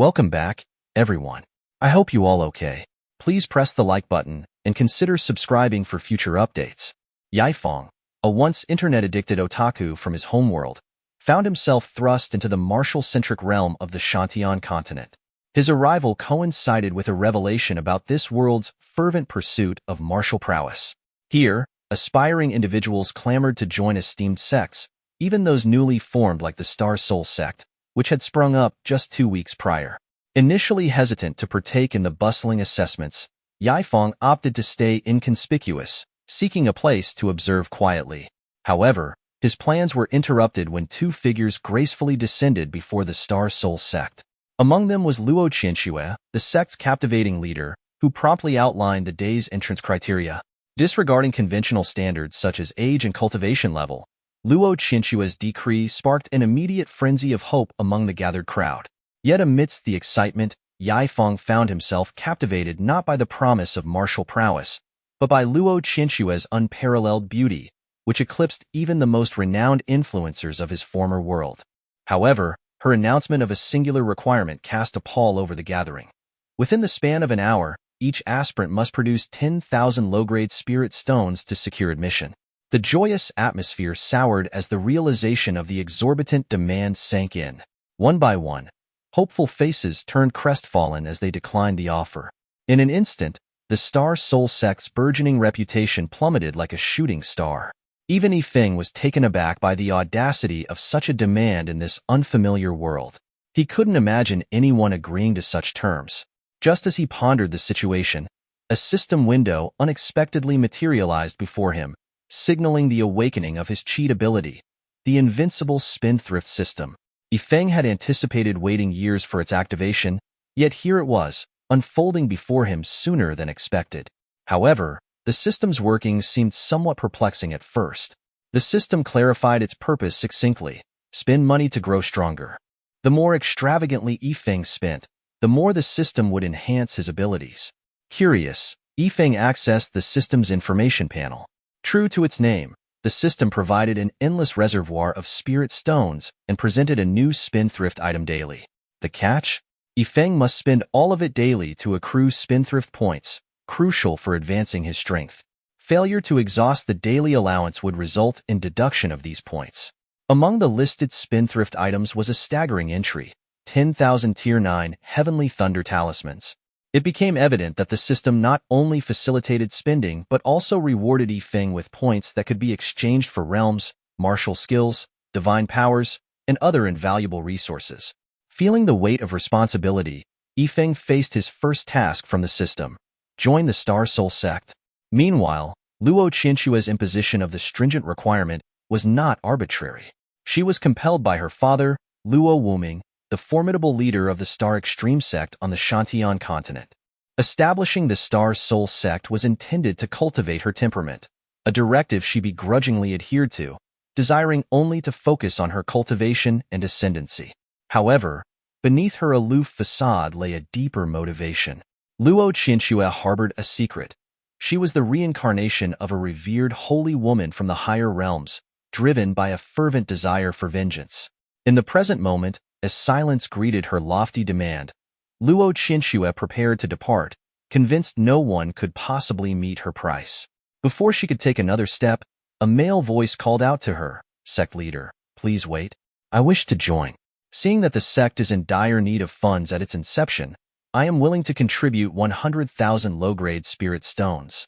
Welcome back, everyone. I hope you all okay. Please press the like button and consider subscribing for future updates. Yaifeng, a once internet-addicted otaku from his homeworld, found himself thrust into the martial-centric realm of the Shantian continent. His arrival coincided with a revelation about this world's fervent pursuit of martial prowess. Here, aspiring individuals clamored to join esteemed sects, even those newly formed like the Star Soul sect, which had sprung up just 2 weeks prior. Initially hesitant to partake in the bustling assessments, Yaifeng opted to stay inconspicuous, seeking a place to observe quietly. However, his plans were interrupted when two figures gracefully descended before the Star Soul sect. Among them was Luo Qianxue, the sect's captivating leader, who promptly outlined the day's entrance criteria. Disregarding conventional standards such as age and cultivation level, Luo Qianxue's decree sparked an immediate frenzy of hope among the gathered crowd. Yet amidst the excitement, Yaifeng found himself captivated not by the promise of martial prowess, but by Luo Qianxue's unparalleled beauty, which eclipsed even the most renowned influencers of his former world. However, her announcement of a singular requirement cast a pall over the gathering. Within the span of an hour, each aspirant must produce 10,000 low-grade spirit stones to secure admission. The joyous atmosphere soured as the realization of the exorbitant demand sank in. One by one, hopeful faces turned crestfallen as they declined the offer. In an instant, the Star Soul sect's burgeoning reputation plummeted like a shooting star. Even Yifeng was taken aback by the audacity of such a demand in this unfamiliar world. He couldn't imagine anyone agreeing to such terms. Just as he pondered the situation, a system window unexpectedly materialized before him, signaling the awakening of his cheat ability, the Invincible Spendthrift system. Yifeng had anticipated waiting years for its activation, yet here it was, unfolding before him sooner than expected. However, the system's workings seemed somewhat perplexing at first. The system clarified its purpose succinctly: spend money to grow stronger. The more extravagantly Yifeng spent, the more the system would enhance his abilities. Curious, Yifeng accessed the system's information panel. True to its name, the system provided an endless reservoir of spirit stones and presented a new spendthrift item daily. The catch? Yifeng must spend all of it daily to accrue spendthrift points, crucial for advancing his strength. Failure to exhaust the daily allowance would result in deduction of these points. Among the listed spendthrift items was a staggering entry: 10,000 Tier 9 Heavenly Thunder Talismans. It became evident that the system not only facilitated spending but also rewarded Yifeng with points that could be exchanged for realms, martial skills, divine powers, and other invaluable resources. Feeling the weight of responsibility, Yifeng faced his first task from the system: join the Star Soul sect. Meanwhile, Luo Qianxue's imposition of the stringent requirement was not arbitrary. She was compelled by her father, Luo Wuming, the formidable leader of the Star Extreme sect on the Shantian continent. Establishing the Star Soul sect was intended to cultivate her temperament, a directive she begrudgingly adhered to, desiring only to focus on her cultivation and ascendancy. However, beneath her aloof facade lay a deeper motivation. Luo Qianxue harbored a secret. She was the reincarnation of a revered holy woman from the higher realms, driven by a fervent desire for vengeance. In the present moment, as silence greeted her lofty demand, Luo Qianxue prepared to depart, convinced no one could possibly meet her price. Before she could take another step, a male voice called out to her: "Sect leader, please wait. I wish to join. Seeing that the sect is in dire need of funds at its inception, I am willing to contribute 100,000 low-grade spirit stones."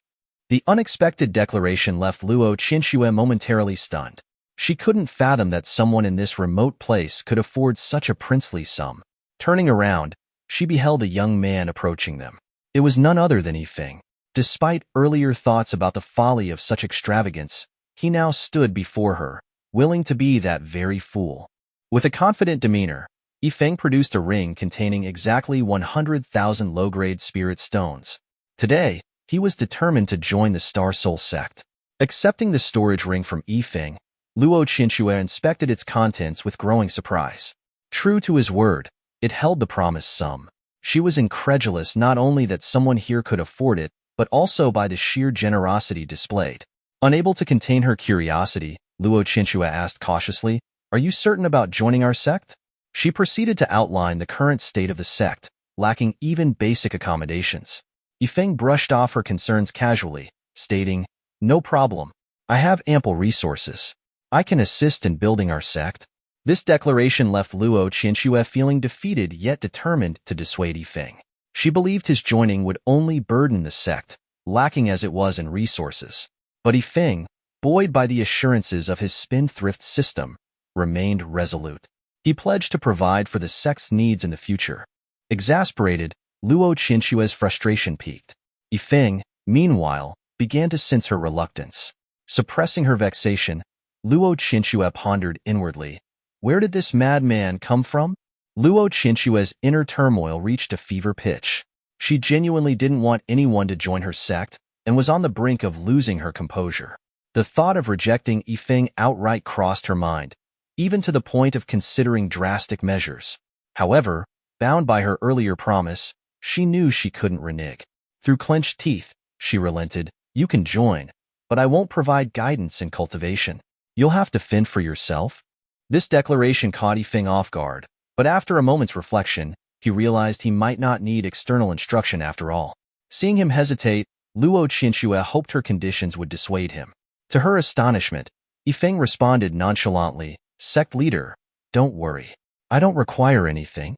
The unexpected declaration left Luo Qianxue momentarily stunned. She couldn't fathom that someone in this remote place could afford such a princely sum. Turning around, she beheld a young man approaching them. It was none other than Yifeng. Despite earlier thoughts about the folly of such extravagance, he now stood before her, willing to be that very fool. With a confident demeanor, Yifeng produced a ring containing exactly 100,000 low-grade spirit stones. Today, he was determined to join the Star Soul sect. Accepting the storage ring from Yifeng, Luo Qianxue inspected its contents with growing surprise. True to his word, it held the promised sum. She was incredulous not only that someone here could afford it, but also by the sheer generosity displayed. Unable to contain her curiosity, Luo Qianxue asked cautiously, "Are you certain about joining our sect?" She proceeded to outline the current state of the sect, lacking even basic accommodations. Yifeng brushed off her concerns casually, stating, "No problem. I have ample resources. I can assist in building our sect." This declaration left Luo Qianxue feeling defeated yet determined to dissuade Yifeng. She believed his joining would only burden the sect, lacking as it was in resources. But Yifeng, buoyed by the assurances of his spendthrift system, remained resolute. He pledged to provide for the sect's needs in the future. Exasperated, Luo Qianxue's frustration peaked. Yifeng, meanwhile, began to sense her reluctance. Suppressing her vexation, Luo Qianxue pondered inwardly, where did this madman come from? Luo Qianxue's inner turmoil reached a fever pitch. She genuinely didn't want anyone to join her sect and was on the brink of losing her composure. The thought of rejecting Yifeng outright crossed her mind, even to the point of considering drastic measures. However, bound by her earlier promise, she knew she couldn't renege. Through clenched teeth, she relented, "You can join, but I won't provide guidance and cultivation. You'll have to fend for yourself." This declaration caught Yifeng off guard, but after a moment's reflection, he realized he might not need external instruction after all. Seeing him hesitate, Luo Qianxue hoped her conditions would dissuade him. To her astonishment, Yifeng responded nonchalantly, "Sect leader, don't worry. I don't require anything."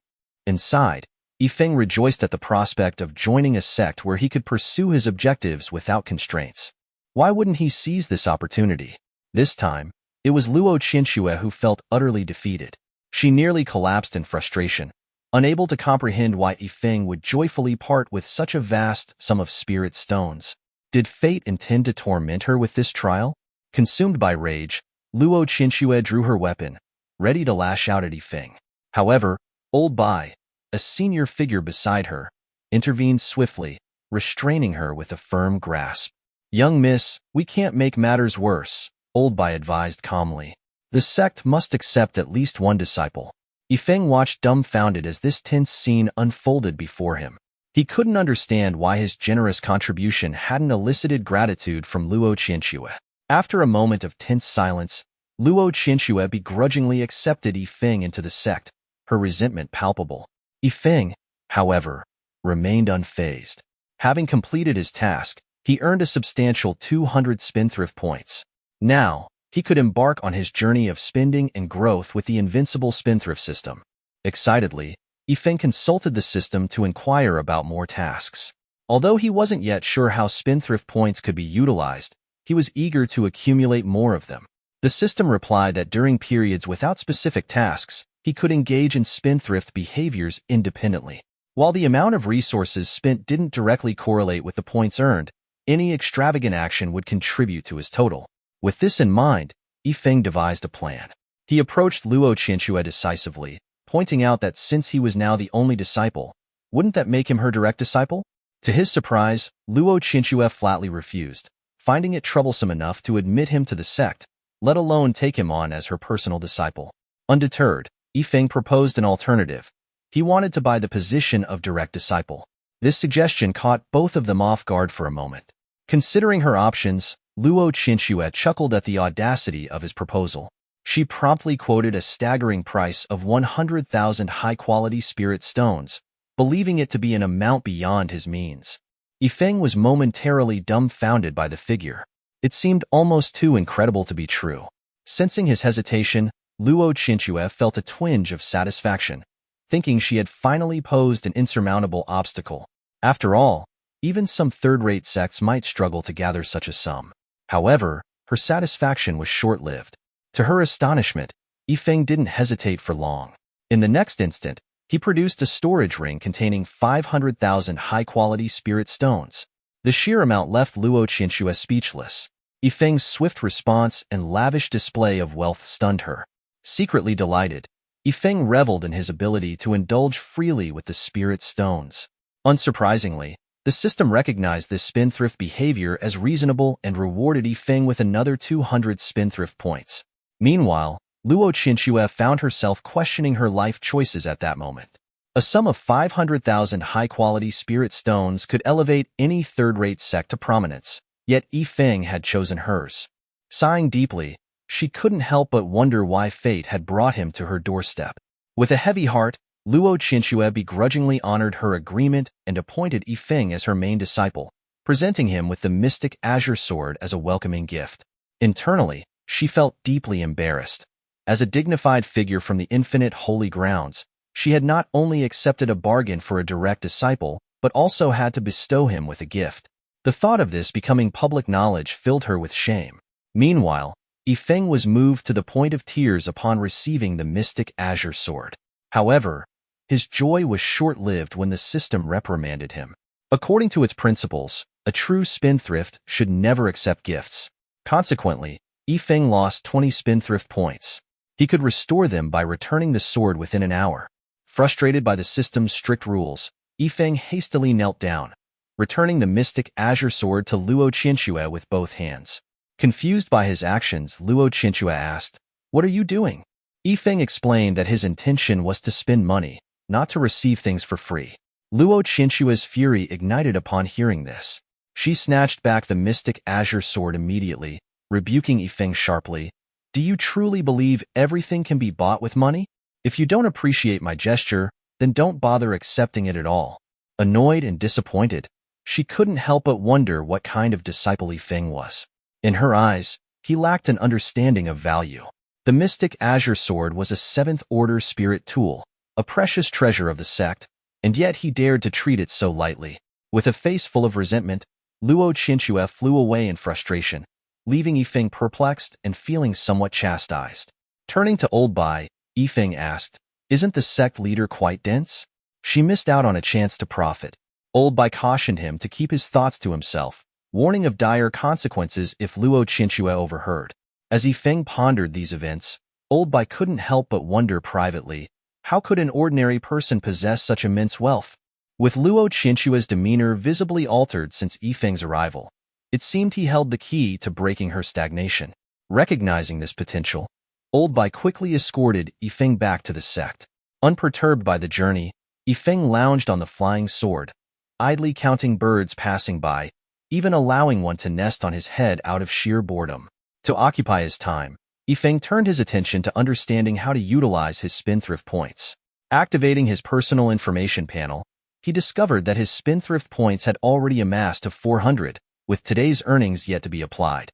Inside, Yifeng rejoiced at the prospect of joining a sect where he could pursue his objectives without constraints. Why wouldn't he seize this opportunity? This time, it was Luo Qianxue who felt utterly defeated. She nearly collapsed in frustration, unable to comprehend why Yifeng would joyfully part with such a vast sum of spirit stones. Did fate intend to torment her with this trial? Consumed by rage, Luo Qianxue drew her weapon, ready to lash out at Yifeng. However, Old Bai, a senior figure beside her, intervened swiftly, restraining her with a firm grasp. "Young miss, we can't make matters worse," Old Bai advised calmly. "The sect must accept at least one disciple." Yifeng watched dumbfounded as this tense scene unfolded before him. He couldn't understand why his generous contribution hadn't elicited gratitude from Luo Qianxue. After a moment of tense silence, Luo Qianxue begrudgingly accepted Yifeng into the sect, her resentment palpable. Yifeng, however, remained unfazed. Having completed his task, he earned a substantial 200 spendthrift points. Now, he could embark on his journey of spending and growth with the Invincible Spendthrift system. Excitedly, Yifeng consulted the system to inquire about more tasks. Although he wasn't yet sure how spendthrift points could be utilized, he was eager to accumulate more of them. The system replied that during periods without specific tasks, he could engage in spendthrift behaviors independently. While the amount of resources spent didn't directly correlate with the points earned, any extravagant action would contribute to his total. With this in mind, Yifeng devised a plan. He approached Luo Qianxue decisively, pointing out that since he was now the only disciple, wouldn't that make him her direct disciple? To his surprise, Luo Qianxue flatly refused, finding it troublesome enough to admit him to the sect, let alone take him on as her personal disciple. Undeterred, Yifeng proposed an alternative. He wanted to buy the position of direct disciple. This suggestion caught both of them off guard for a moment. Considering her options, Luo Qianxue chuckled at the audacity of his proposal. She promptly quoted a staggering price of 100,000 high-quality spirit stones, believing it to be an amount beyond his means. Yifeng was momentarily dumbfounded by the figure. It seemed almost too incredible to be true. Sensing his hesitation, Luo Qianxue felt a twinge of satisfaction, thinking she had finally posed an insurmountable obstacle. After all, even some third-rate sects might struggle to gather such a sum. However, her satisfaction was short-lived. To her astonishment, Yifeng didn't hesitate for long. In the next instant, he produced a storage ring containing 500,000 high-quality spirit stones. The sheer amount left Luo Qianxue speechless. Yifeng's swift response and lavish display of wealth stunned her. Secretly delighted, Yifeng reveled in his ability to indulge freely with the spirit stones. Unsurprisingly, the system recognized this spendthrift behavior as reasonable and rewarded Yifeng with another 200 spendthrift points. Meanwhile, Luo Qianxue found herself questioning her life choices at that moment. A sum of 500,000 high-quality spirit stones could elevate any third-rate sect to prominence, yet Yifeng had chosen hers. Sighing deeply, she couldn't help but wonder why fate had brought him to her doorstep. With a heavy heart, Luo Qinxue begrudgingly honored her agreement and appointed Yifeng as her main disciple, presenting him with the mystic azure sword as a welcoming gift. Internally, she felt deeply embarrassed. As a dignified figure from the infinite holy grounds, she had not only accepted a bargain for a direct disciple, but also had to bestow him with a gift. The thought of this becoming public knowledge filled her with shame. Meanwhile, Yifeng was moved to the point of tears upon receiving the mystic azure sword. However, his joy was short-lived when the system reprimanded him. According to its principles, a true spendthrift should never accept gifts. Consequently, Yifeng lost 20 spendthrift points. He could restore them by returning the sword within an hour. Frustrated by the system's strict rules, Yifeng hastily knelt down, returning the mystic azure sword to Luo Qinxue with both hands. Confused by his actions, Luo Qinxue asked, "What are you doing?" Yifeng explained that his intention was to spend money, not to receive things for free. Luo Qinxue's fury ignited upon hearing this. She snatched back the mystic azure sword immediately, rebuking Yifeng sharply. "Do you truly believe everything can be bought with money? If you don't appreciate my gesture, then don't bother accepting it at all." Annoyed and disappointed, she couldn't help but wonder what kind of disciple Yifeng was. In her eyes, he lacked an understanding of value. The mystic azure sword was a seventh-order spirit tool, a precious treasure of the sect, and yet he dared to treat it so lightly. With a face full of resentment, Luo Qinxue flew away in frustration, leaving Yifeng perplexed and feeling somewhat chastised. Turning to Old Bai, Yifeng asked, "Isn't the sect leader quite dense?" She missed out on a chance to profit. Old Bai cautioned him to keep his thoughts to himself, warning of dire consequences if Luo Qinxue overheard. As Yifeng pondered these events, Old Bai couldn't help but wonder privately, how could an ordinary person possess such immense wealth? With Luo Qinxue's demeanor visibly altered since Yifeng's arrival, it seemed he held the key to breaking her stagnation. Recognizing this potential, Old Bai quickly escorted Yifeng back to the sect. Unperturbed by the journey, Yifeng lounged on the flying sword, idly counting birds passing by, even allowing one to nest on his head out of sheer boredom. To occupy his time, Yifeng turned his attention to understanding how to utilize his spendthrift points. Activating his personal information panel, he discovered that his spendthrift points had already amassed to 400, with today's earnings yet to be applied.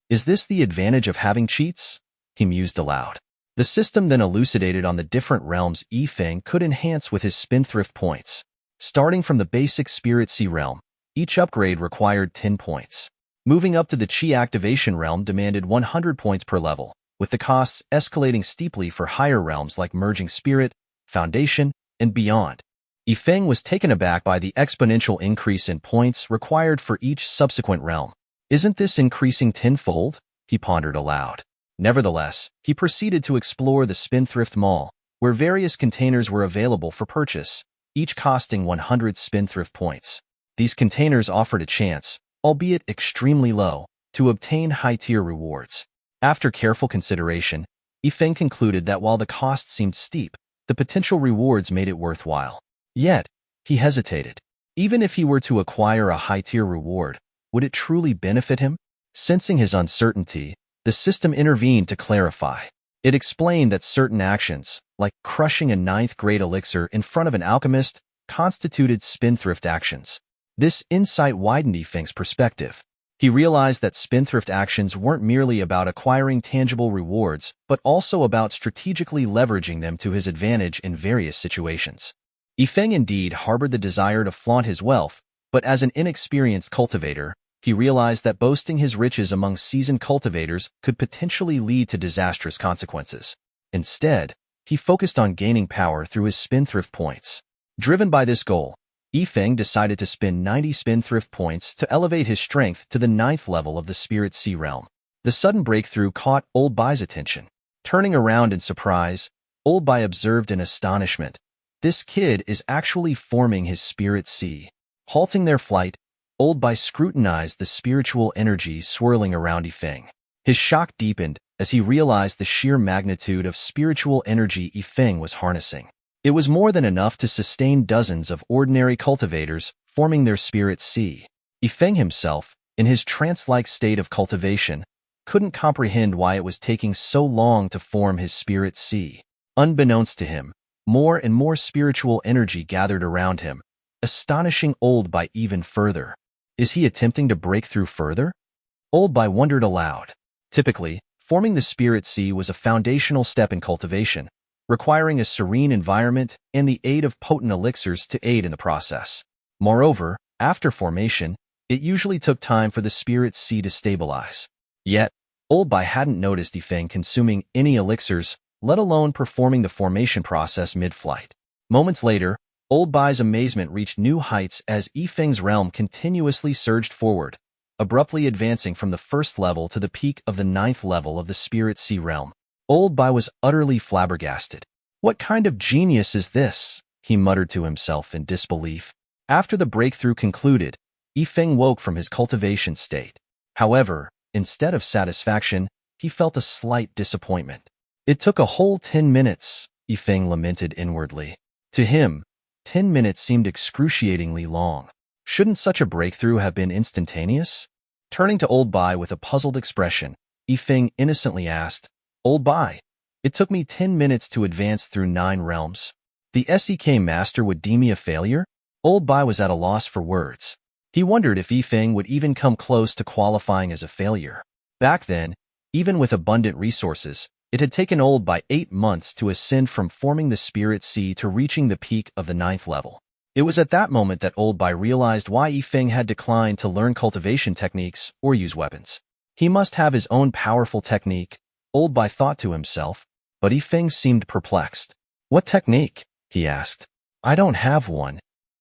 "Is this the advantage of having cheats?" he mused aloud. The system then elucidated on the different realms Yifeng could enhance with his spendthrift points. Starting from the basic Spirit Sea realm, each upgrade required 10 points. Moving up to the Qi activation realm demanded 100 points per level, with the costs escalating steeply for higher realms like Merging Spirit, Foundation, and beyond. Yifeng was taken aback by the exponential increase in points required for each subsequent realm. "Isn't this increasing tenfold?" he pondered aloud. Nevertheless, he proceeded to explore the Spendthrift Mall, where various containers were available for purchase, each costing 100 spendthrift points. These containers offered a chance, albeit extremely low, to obtain high-tier rewards. After careful consideration, Yifeng concluded that while the cost seemed steep, the potential rewards made it worthwhile. Yet, he hesitated. Even if he were to acquire a high-tier reward, would it truly benefit him? Sensing his uncertainty, the system intervened to clarify. It explained that certain actions, like crushing a ninth-grade elixir in front of an alchemist, constituted spendthrift actions. This insight widened Yifeng's perspective. He realized that spendthrift actions weren't merely about acquiring tangible rewards, but also about strategically leveraging them to his advantage in various situations. Yifeng indeed harbored the desire to flaunt his wealth, but as an inexperienced cultivator, he realized that boasting his riches among seasoned cultivators could potentially lead to disastrous consequences. Instead, he focused on gaining power through his spendthrift points. Driven by this goal, Yifeng decided to spend 90 spendthrift points to elevate his strength to the 9th level of the Spirit Sea realm. The sudden breakthrough caught Old Bai's attention. Turning around in surprise, Old Bai observed in astonishment. This kid is actually forming his Spirit Sea. Halting their flight, Old Bai scrutinized the spiritual energy swirling around Yifeng. His shock deepened as he realized the sheer magnitude of spiritual energy Yifeng was harnessing. It was more than enough to sustain dozens of ordinary cultivators forming their Spirit Sea. Yifeng himself, in his trance-like state of cultivation, couldn't comprehend why it was taking so long to form his Spirit Sea. Unbeknownst to him, more and more spiritual energy gathered around him, astonishing Old Bai even further. Is he attempting to break through further? Old Bai wondered aloud. Typically, forming the spirit sea was a foundational step in cultivation, requiring a serene environment and the aid of potent elixirs to aid in the process. Moreover, after formation, it usually took time for the spirit sea to stabilize. Yet, Old Bai hadn't noticed Yifeng consuming any elixirs, let alone performing the formation process mid-flight. Moments later, Old Bai's amazement reached new heights as Yifeng's realm continuously surged forward, abruptly advancing from the first level to the peak of the 9th level of the Spirit Sea realm. Old Bai was utterly flabbergasted. What kind of genius is this? He muttered to himself in disbelief. After the breakthrough concluded, Yifeng woke from his cultivation state. However, instead of satisfaction, he felt a slight disappointment. It took a whole 10 minutes, Yifeng lamented inwardly. To him, 10 minutes seemed excruciatingly long. Shouldn't such a breakthrough have been instantaneous? Turning to Old Bai with a puzzled expression, Yifeng innocently asked, Old Bai, it took me 10 minutes to advance through 9 realms. The SEK master would deem me a failure? Old Bai was at a loss for words. He wondered if Yifeng would even come close to qualifying as a failure. Back then, even with abundant resources, it had taken Old Bai 8 months to ascend from forming the Spirit Sea to reaching the peak of the 9th level. It was at that moment that Old Bai realized why Yifeng had declined to learn cultivation techniques or use weapons. He must have his own powerful technique, Old Bai thought to himself, but Yifeng seemed perplexed. What technique? He asked. I don't have one.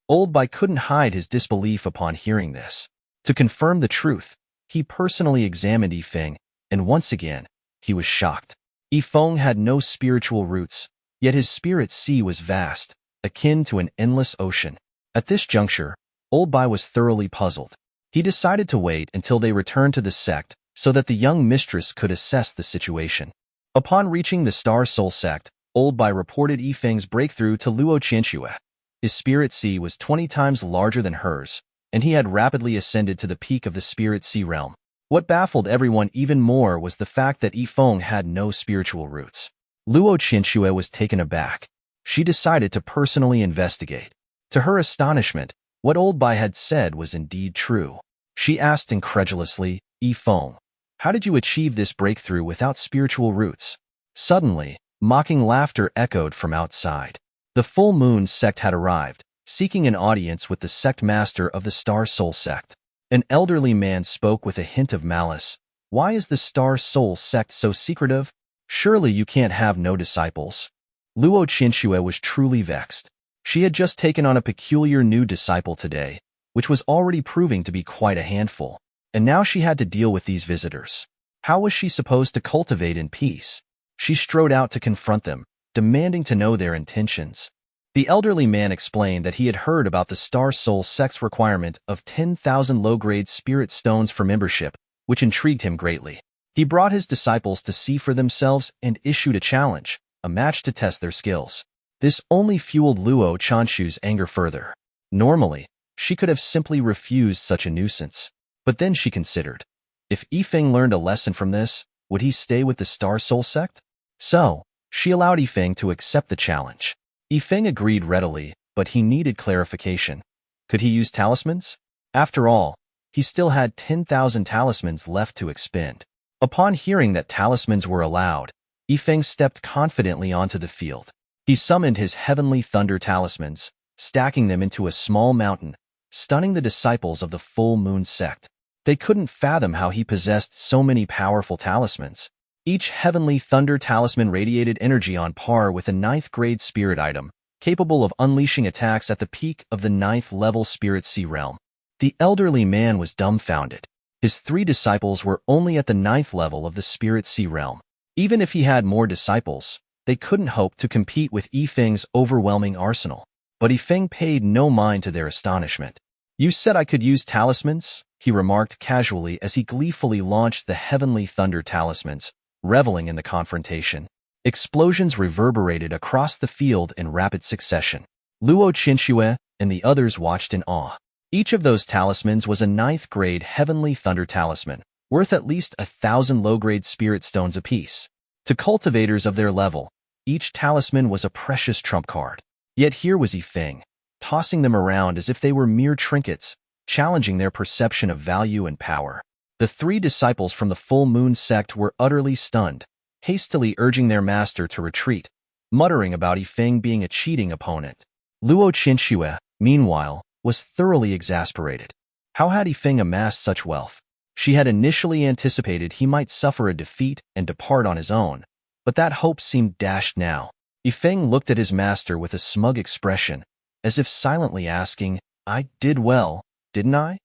Old Bai couldn't hide his disbelief upon hearing this. To confirm the truth, he personally examined Yifeng, and once again, he was shocked. Yifeng had no spiritual roots, yet his spirit sea was vast, akin to an endless ocean. At this juncture, Old Bai was thoroughly puzzled. He decided to wait until they returned to the sect so that the young mistress could assess the situation. Upon reaching the Star Soul sect, Old Bai reported Yifeng's breakthrough to Luo Qianxue. His spirit sea was 20 times larger than hers, and he had rapidly ascended to the peak of the spirit sea realm. What baffled everyone even more was the fact that Yifeng had no spiritual roots. Luo Qianxue was taken aback. She decided to personally investigate. To her astonishment, what Old Bai had said was indeed true. She asked incredulously, Yifeng, how did you achieve this breakthrough without spiritual roots? Suddenly, mocking laughter echoed from outside. The Full Moon sect had arrived, seeking an audience with the sect master of the Star Soul sect. An elderly man spoke with a hint of malice. Why is the Star Soul sect so secretive? Surely you can't have no disciples. Luo Qianxue was truly vexed. She had just taken on a peculiar new disciple today, which was already proving to be quite a handful. And now she had to deal with these visitors. How was she supposed to cultivate in peace? She strode out to confront them, demanding to know their intentions. The elderly man explained that he had heard about the Star Soul sect's requirement of 10,000 low-grade spirit stones for membership, which intrigued him greatly. He brought his disciples to see for themselves and issued a challenge, a match to test their skills. This only fueled Luo Qianxue's anger further. Normally, she could have simply refused such a nuisance. But then she considered, if Yifeng learned a lesson from this, would he stay with the Star Soul sect? So, she allowed Yifeng to accept the challenge. Yifeng agreed readily, but he needed clarification. Could he use talismans? After all, he still had 10,000 talismans left to expend. Upon hearing that talismans were allowed, Yifeng stepped confidently onto the field. He summoned his heavenly thunder talismans, stacking them into a small mountain, stunning the disciples of the Full Moon sect. They couldn't fathom how he possessed so many powerful talismans. Each heavenly thunder talisman radiated energy on par with a 9th-grade spirit item, capable of unleashing attacks at the peak of the 9th-level Spirit Sea realm. The elderly man was dumbfounded. His 3 disciples were only at the 9th level of the Spirit Sea realm. Even if he had more disciples, they couldn't hope to compete with Yifeng's overwhelming arsenal. But Yifeng paid no mind to their astonishment. You said I could use talismans? He remarked casually as he gleefully launched the heavenly thunder talismans, reveling in the confrontation. Explosions reverberated across the field in rapid succession. Luo Qianxue and the others watched in awe. Each of those talismans was a 9th-grade heavenly thunder talisman, worth at least 1,000 low-grade spirit stones apiece. To cultivators of their level, Each talisman was a precious trump card. Yet here was Yifeng, tossing them around as if they were mere trinkets, challenging their perception of value and power. The three disciples from the Full Moon sect were utterly stunned, hastily urging their master to retreat, muttering about Yifeng being a cheating opponent. Luo Qinxue, meanwhile, was thoroughly exasperated. How had Yifeng amassed such wealth? She had initially anticipated he might suffer a defeat and depart on his own, but that hope seemed dashed now. Yifeng looked at his master with a smug expression, as if silently asking, "I did well, didn't I?"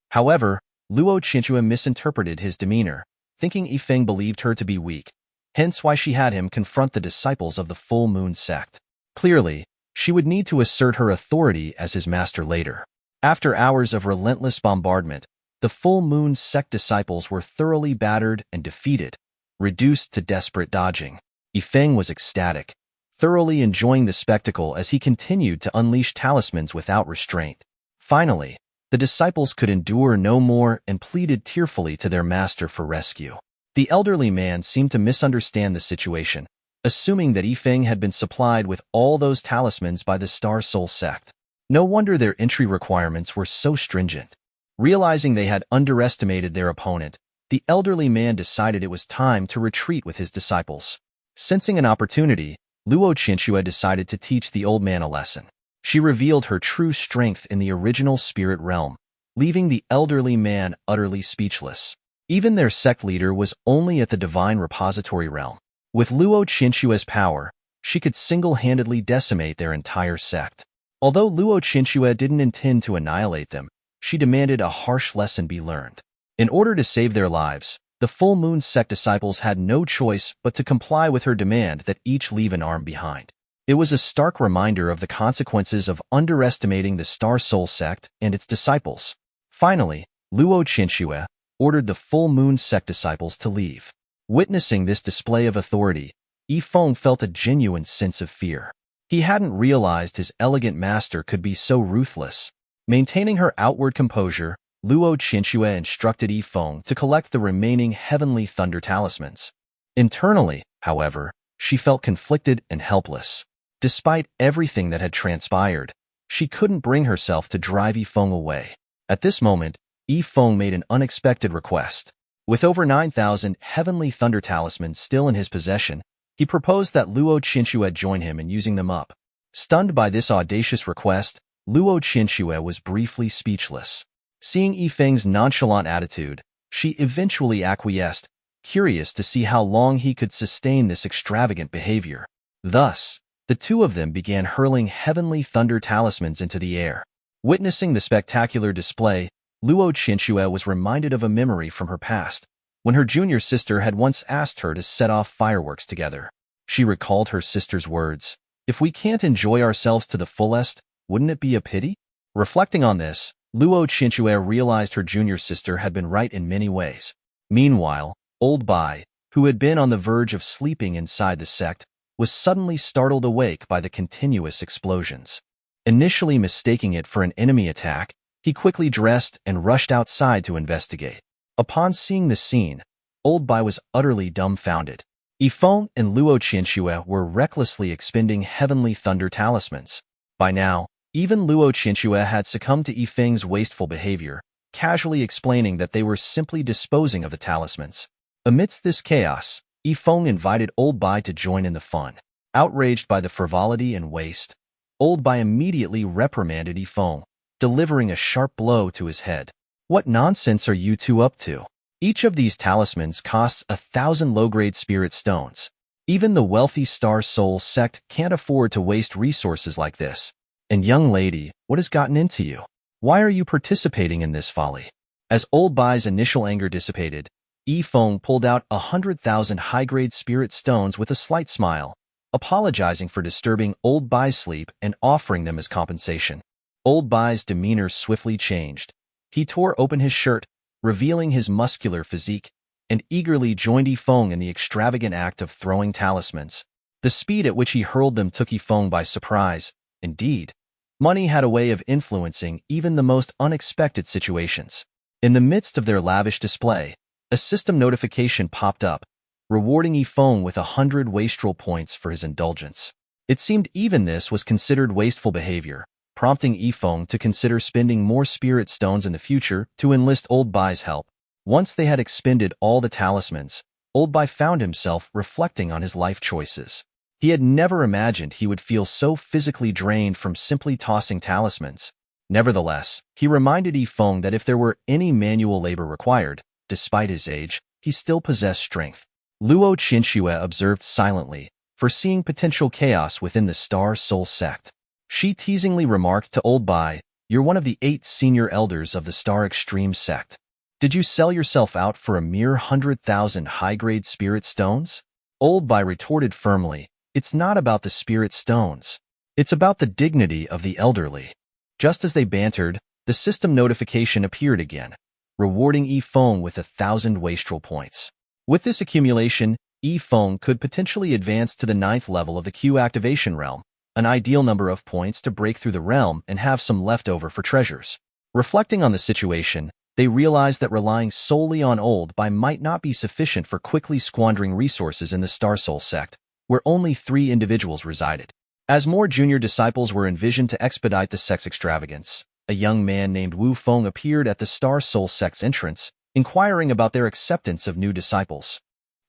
However, Luo Qinxue misinterpreted his demeanor, thinking Yifeng believed her to be weak, hence why she had him confront the disciples of the Full Moon sect. Clearly, she would need to assert her authority as his master later. After hours of relentless bombardment, the Full Moon sect disciples were thoroughly battered and defeated, reduced to desperate dodging. Yifeng was ecstatic, thoroughly enjoying the spectacle as he continued to unleash talismans without restraint. Finally, the disciples could endure no more and pleaded tearfully to their master for rescue. The elderly man seemed to misunderstand the situation, assuming that Yifeng had been supplied with all those talismans by the Star Soul sect. No wonder their entry requirements were so stringent. Realizing they had underestimated their opponent, the elderly man decided it was time to retreat with his disciples. Sensing an opportunity, Luo Qinxue decided to teach the old man a lesson. She revealed her true strength in the original spirit realm, leaving the elderly man utterly speechless. Even their sect leader was only at the divine repository realm. With Luo Qinxue's power, she could single-handedly decimate their entire sect. Although Luo Qinxue didn't intend to annihilate them, she demanded a harsh lesson be learned. In order to save their lives, the Full Moon sect disciples had no choice but to comply with her demand that each leave an arm behind. It was a stark reminder of the consequences of underestimating the Star Soul sect and its disciples. Finally, Luo Qinxue ordered the Full Moon sect disciples to leave. Witnessing this display of authority, Yifeng felt a genuine sense of fear. He hadn't realized his elegant master could be so ruthless. Maintaining her outward composure, Luo Qinxue instructed Yifeng to collect the remaining heavenly thunder talismans. Internally, however, she felt conflicted and helpless. Despite everything that had transpired, she couldn't bring herself to drive Yifeng away. At this moment, Yifeng made an unexpected request. With over 9,000 heavenly thunder talismans still in his possession, he proposed that Luo Qinxue join him in using them up. Stunned by this audacious request, Luo Qinxue was briefly speechless. Seeing Yifeng's nonchalant attitude, she eventually acquiesced, curious to see how long he could sustain this extravagant behavior. Thus, the two of them began hurling heavenly thunder talismans into the air. Witnessing the spectacular display, Luo Qinxue was reminded of a memory from her past, when her junior sister had once asked her to set off fireworks together. She recalled her sister's words, "If we can't enjoy ourselves to the fullest, wouldn't it be a pity?" Reflecting on this, Luo Qinxue realized her junior sister had been right in many ways. Meanwhile, Old Bai, who had been on the verge of sleeping inside the sect, was suddenly startled awake by the continuous explosions. Initially mistaking it for an enemy attack, he quickly dressed and rushed outside to investigate. Upon seeing the scene, Old Bai was utterly dumbfounded. Yifeng and Luo Qinxue were recklessly expending heavenly thunder talismans. By now, even Luo Qinxue had succumbed to Yifeng's wasteful behavior, casually explaining that they were simply disposing of the talismans. Amidst this chaos, Yifeng invited Old Bai to join in the fun. Outraged by the frivolity and waste, Old Bai immediately reprimanded Yifeng, delivering a sharp blow to his head. "What nonsense are you two up to? Each of these talismans costs 1,000 low-grade spirit stones. Even the wealthy Star Soul sect can't afford to waste resources like this. And young lady, what has gotten into you? Why are you participating in this folly?" As Old Bai's initial anger dissipated, Yifeng pulled out 100,000 high-grade spirit stones with a slight smile, apologizing for disturbing Old Bai's sleep and offering them as compensation. Old Bai's demeanor swiftly changed. He tore open his shirt, revealing his muscular physique, and eagerly joined Yifeng in the extravagant act of throwing talismans. The speed at which he hurled them took Yifeng by surprise. Indeed, money had a way of influencing even the most unexpected situations. In the midst of their lavish display, a system notification popped up, rewarding Yifeng with 100 wastrel points for his indulgence. It seemed even this was considered wasteful behavior, prompting Yifeng to consider spending more spirit stones in the future to enlist Old Bai's help. Once they had expended all the talismans, Old Bai found himself reflecting on his life choices. He had never imagined he would feel so physically drained from simply tossing talismans. Nevertheless, he reminded Yifeng that if there were any manual labor required, despite his age, he still possessed strength. Luo Qinxue observed silently, foreseeing potential chaos within the Star Soul sect. She teasingly remarked to Old Bai, "You're one of the 8 senior elders of the Star Extreme sect. Did you sell yourself out for a mere 100,000 high-grade spirit stones?" Old Bai retorted firmly, "It's not about the spirit stones. It's about the dignity of the elderly." Just as they bantered, the system notification appeared again, rewarding Yifeng with 1,000 wastrel points. With this accumulation, Yifeng could potentially advance to the 9th level of the Q activation realm, an ideal number of points to break through the realm and have some left over for treasures. Reflecting on the situation, they realized that relying solely on Old Bai might not be sufficient for quickly squandering resources in the Star Soul sect, where only 3 individuals resided. As more junior disciples were envisioned to expedite the sect's extravagance, a young man named Wu Feng appeared at the Star Soul sect's entrance, inquiring about their acceptance of new disciples.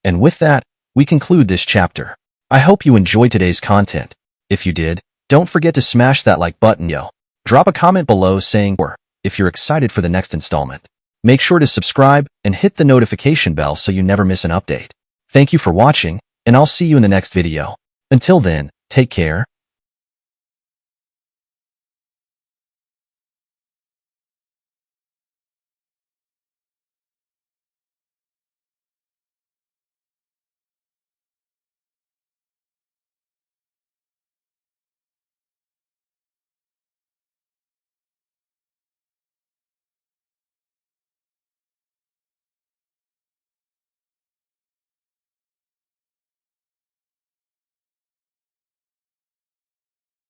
And with that, we conclude this chapter. I hope you enjoyed today's content. If you did, don't forget to smash that like button, yo. Drop a comment below saying or if you're excited for the next installment. Make sure to subscribe and hit the notification bell so you never miss an update. Thank you for watching, and I'll see you in the next video. Until then, take care,